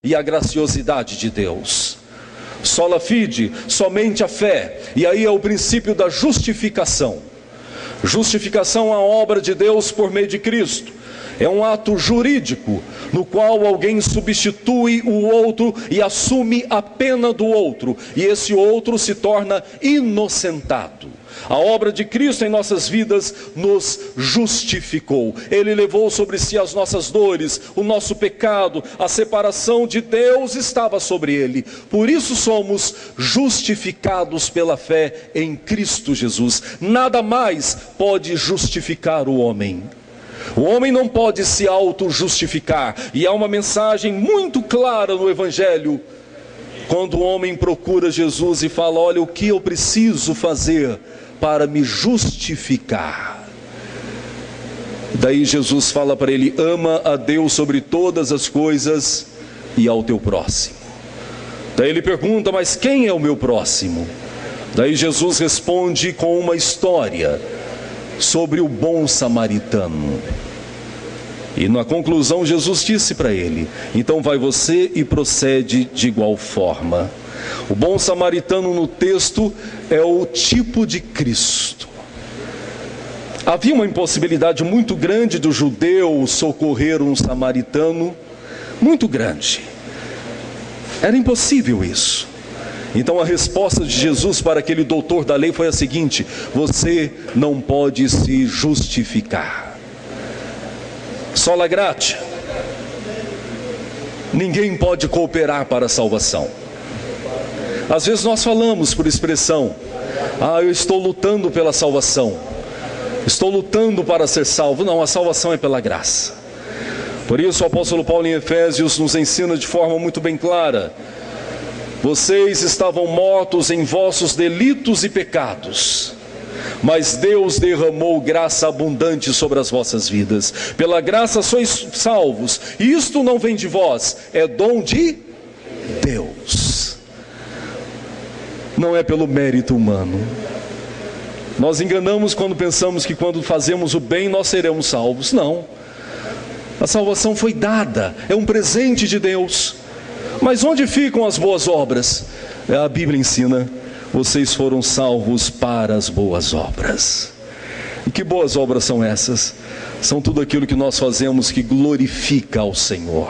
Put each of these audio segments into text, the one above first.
e a graciosidade de Deus. Sola fide, somente a fé. E aí é o princípio da justificação. Justificação é a obra de Deus por meio de Cristo. É um ato jurídico, no qual alguém substitui o outro e assume a pena do outro, e esse outro se torna inocentado. A obra de Cristo em nossas vidas nos justificou. Ele levou sobre si as nossas dores, o nosso pecado, a separação de Deus estava sobre ele. Por isso somos justificados pela fé em Cristo Jesus. Nada mais pode justificar o homem. O homem não pode se auto-justificar, e há uma mensagem muito clara no Evangelho, quando o homem procura Jesus e fala: olha, o que eu preciso fazer para me justificar? Daí Jesus fala para ele: ama a Deus sobre todas as coisas e ao teu próximo. Daí ele pergunta: mas quem é o meu próximo? Daí Jesus responde com uma história sobre o bom samaritano. E na conclusão Jesus disse para ele: então vai você e procede de igual forma. O bom samaritano no texto é o tipo de Cristo. Havia uma impossibilidade muito grande do judeu socorrer um samaritano, muito grande. Era impossível isso. Então a resposta de Jesus para aquele doutor da lei foi a seguinte: você não pode se justificar. Sola gratia. Ninguém pode cooperar para a salvação. Às vezes nós falamos por expressão: eu estou lutando pela salvação, estou lutando para ser salvo. Não, a salvação é pela graça. Por isso o apóstolo Paulo em Efésios nos ensina de forma muito bem clara: vocês estavam mortos em vossos delitos e pecados, mas Deus derramou graça abundante sobre as vossas vidas. Pela graça sois salvos, e isto não vem de vós, é dom de Deus. Não é pelo mérito humano. Nós enganamos quando pensamos que quando fazemos o bem nós seremos salvos. Não. A salvação foi dada, é um presente de Deus. Mas onde ficam as boas obras? A Bíblia ensina: vocês foram salvos para as boas obras. E que boas obras são essas? São tudo aquilo que nós fazemos que glorifica ao Senhor,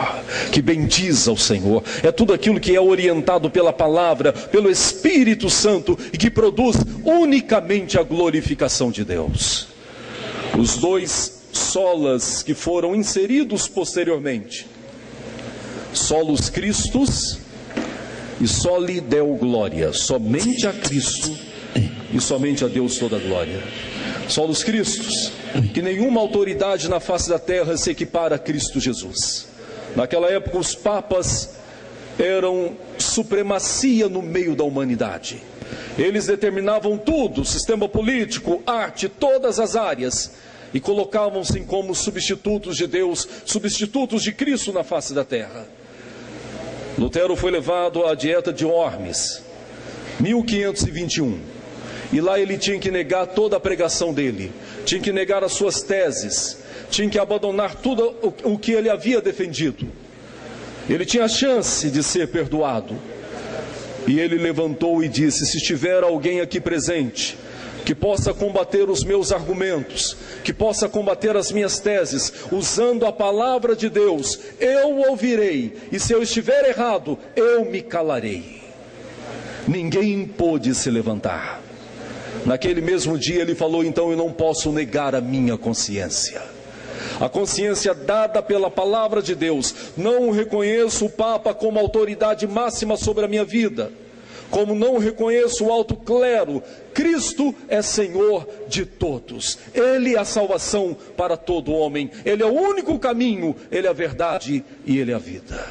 que bendiz ao Senhor. É tudo aquilo que é orientado pela palavra, pelo Espírito Santo, e que produz unicamente a glorificação de Deus. Os dois solas que foram inseridos posteriormente, solos Christus e soli Deo glória, somente a Cristo e somente a Deus toda a glória. Solos Christus, que nenhuma autoridade na face da terra se equipara a Cristo Jesus. Naquela época os papas eram supremacia no meio da humanidade. Eles determinavam tudo, sistema político, arte, todas as áreas, e colocavam-se como substitutos de Deus, substitutos de Cristo na face da terra. Lutero foi levado à dieta de Worms, 1521. E lá ele tinha que negar toda a pregação dele, tinha que negar as suas teses, tinha que abandonar tudo o que ele havia defendido. Ele tinha a chance de ser perdoado. E ele levantou e disse: se estiver alguém aqui presente que possa combater os meus argumentos, que possa combater as minhas teses, usando a palavra de Deus, eu ouvirei, e se eu estiver errado, eu me calarei. Ninguém pôde se levantar. Naquele mesmo dia ele falou: então eu não posso negar a minha consciência. A consciência dada pela palavra de Deus. Não reconheço o Papa como autoridade máxima sobre a minha vida, como não reconheço o alto clero. Cristo é Senhor de todos. Ele é a salvação para todo homem. Ele é o único caminho, Ele é a verdade e Ele é a vida.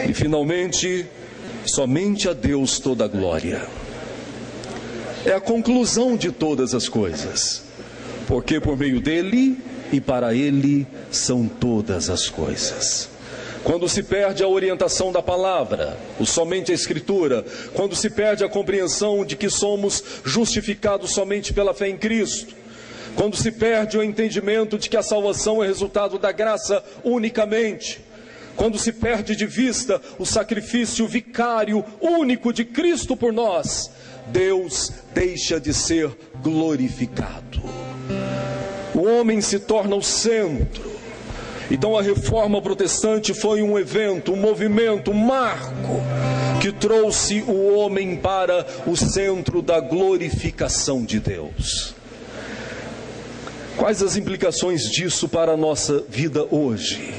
E finalmente, somente a Deus toda a glória. É a conclusão de todas as coisas, porque por meio dele e para ele são todas as coisas. Quando se perde a orientação da palavra, o somente a Escritura, quando se perde a compreensão de que somos justificados somente pela fé em Cristo, quando se perde o entendimento de que a salvação é resultado da graça unicamente, quando se perde de vista o sacrifício vicário único de Cristo por nós, Deus deixa de ser glorificado. O homem se torna o centro. Então a reforma protestante foi um evento, um movimento, um marco que trouxe o homem para o centro da glorificação de Deus. Quais as implicações disso para a nossa vida hoje?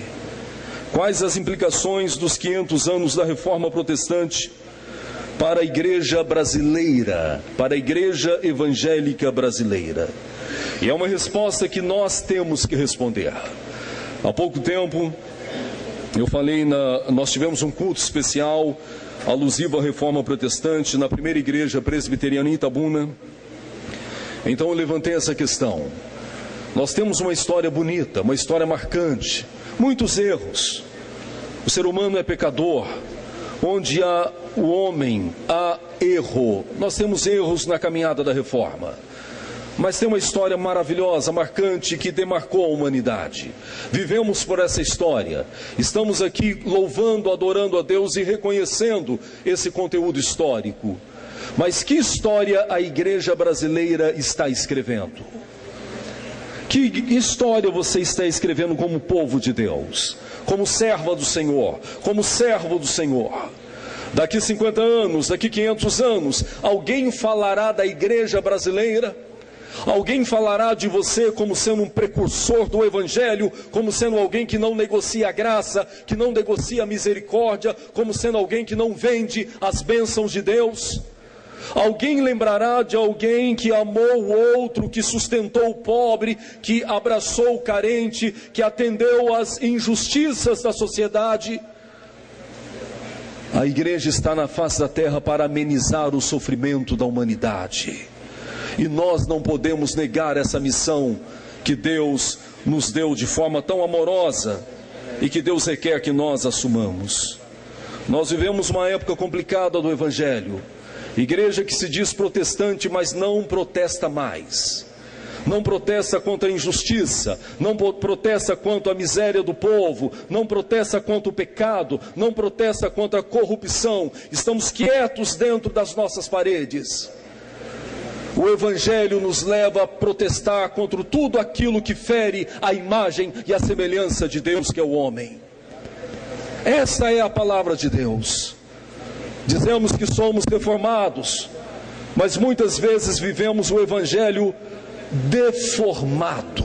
Quais as implicações dos 500 anos da reforma protestante para a igreja brasileira, para a igreja evangélica brasileira? E é uma resposta que nós temos que responder. Há pouco tempo, eu falei, nós tivemos um culto especial alusivo à reforma protestante na primeira igreja presbiteriana em Itabuna. Então eu levantei essa questão. Nós temos uma história bonita, uma história marcante, muitos erros. O ser humano é pecador. Onde há o homem, há erro. Nós temos erros na caminhada da reforma. Mas tem uma história maravilhosa, marcante, que demarcou a humanidade. Vivemos por essa história. Estamos aqui louvando, adorando a Deus e reconhecendo esse conteúdo histórico. Mas que história a igreja brasileira está escrevendo? Que história você está escrevendo como povo de Deus? Como serva do Senhor? Como servo do Senhor? Daqui 50 anos, daqui 500 anos, alguém falará da igreja brasileira? Alguém falará de você como sendo um precursor do Evangelho, como sendo alguém que não negocia a graça, que não negocia a misericórdia, como sendo alguém que não vende as bênçãos de Deus? Alguém lembrará de alguém que amou o outro, que sustentou o pobre, que abraçou o carente, que atendeu às injustiças da sociedade? A igreja está na face da terra para amenizar o sofrimento da humanidade. E nós não podemos negar essa missão que Deus nos deu de forma tão amorosa e que Deus requer que nós assumamos. Nós vivemos uma época complicada do Evangelho. Igreja que se diz protestante, mas não protesta mais. Não protesta contra a injustiça, não protesta contra a miséria do povo, não protesta contra o pecado, não protesta contra a corrupção. Estamos quietos dentro das nossas paredes. O Evangelho nos leva a protestar contra tudo aquilo que fere a imagem e a semelhança de Deus, que é o homem. Esta é a palavra de Deus. Dizemos que somos reformados, mas muitas vezes vivemos o Evangelho deformado.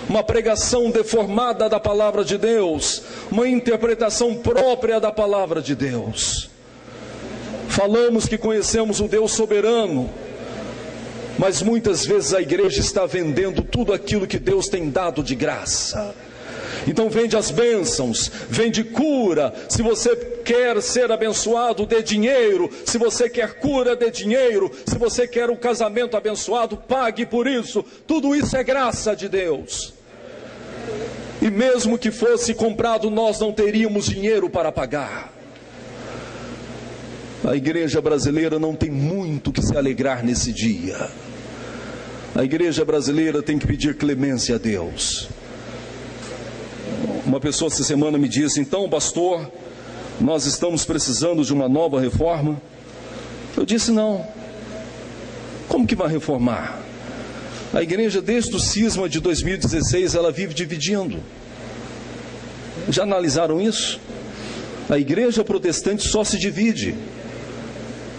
Uma pregação deformada da palavra de Deus, uma interpretação própria da palavra de Deus. Falamos que conhecemos o Deus soberano, mas muitas vezes a igreja está vendendo tudo aquilo que Deus tem dado de graça. Então vende as bênçãos, vende cura. Se você quer ser abençoado, dê dinheiro. Se você quer cura, dê dinheiro. Se você quer um casamento abençoado, pague por isso. Tudo isso é graça de Deus. E mesmo que fosse comprado, nós não teríamos dinheiro para pagar. A igreja brasileira não tem muito que se alegrar nesse dia. A igreja brasileira tem que pedir clemência a Deus. Uma pessoa essa semana me disse: então, pastor, nós estamos precisando de uma nova reforma? Eu disse: não. Como que vai reformar? A igreja, desde o cisma de 2016, ela vive dividindo. Já analisaram isso? A igreja protestante só se divide.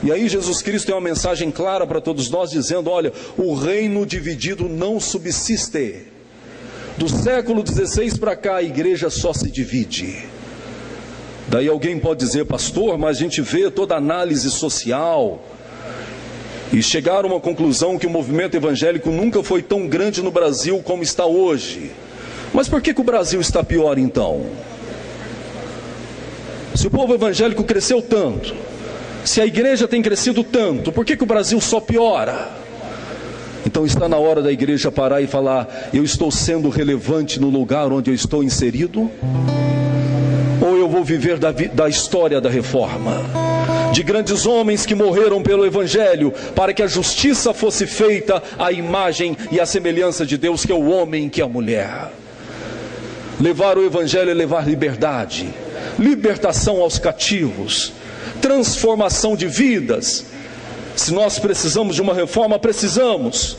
E aí Jesus Cristo tem uma mensagem clara para todos nós, dizendo: olha, o reino dividido não subsiste. Do século XVI para cá, a igreja só se divide. Daí alguém pode dizer: pastor, mas a gente vê toda a análise social e chegaram a uma conclusão que o movimento evangélico nunca foi tão grande no Brasil como está hoje. Mas por que o Brasil está pior então? Se o povo evangélico cresceu tanto, se a igreja tem crescido tanto, por que o Brasil só piora? Então está na hora da igreja parar e falar: eu estou sendo relevante no lugar onde eu estou inserido? Ou eu vou viver da história da reforma? De grandes homens que morreram pelo Evangelho, para que a justiça fosse feita à imagem e à semelhança de Deus, que é o homem, que é a mulher. Levar o Evangelho é levar liberdade, libertação aos cativos, transformação de vidas. Se nós precisamos de uma reforma, precisamos,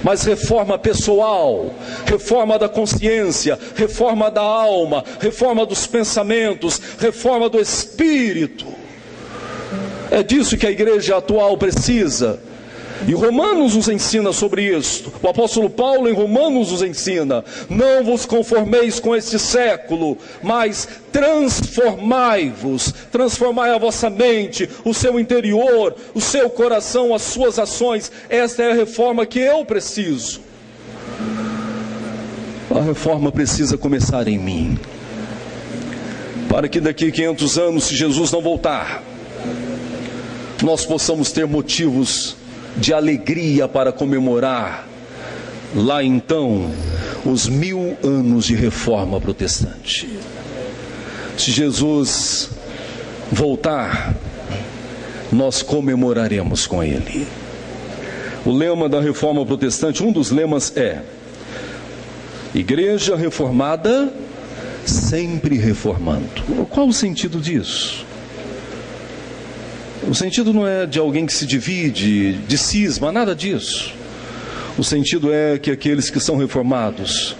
mas reforma pessoal, reforma da consciência, reforma da alma, reforma dos pensamentos, reforma do espírito. É disso que a igreja atual precisa. E Romanos nos ensina sobre isso. O apóstolo Paulo em Romanos nos ensina: não vos conformeis com este século, mas transformai-vos. Transformai a vossa mente, o seu interior, o seu coração, as suas ações. Esta é a reforma que eu preciso. A reforma precisa começar em mim, para que daqui a 500 anos, se Jesus não voltar, nós possamos ter motivos de alegria para comemorar lá então os 1000 anos de reforma protestante. Se Jesus voltar, nós comemoraremos com ele. O lema da reforma protestante, um dos lemas é: igreja reformada, sempre reformando. Qual o sentido disso? O sentido não é de alguém que se divide, de cisma, nada disso. O sentido é que aqueles que são reformados,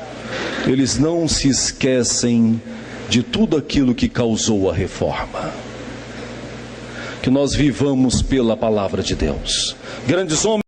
eles não se esquecem de tudo aquilo que causou a reforma. Que nós vivamos pela palavra de Deus. Grandes homens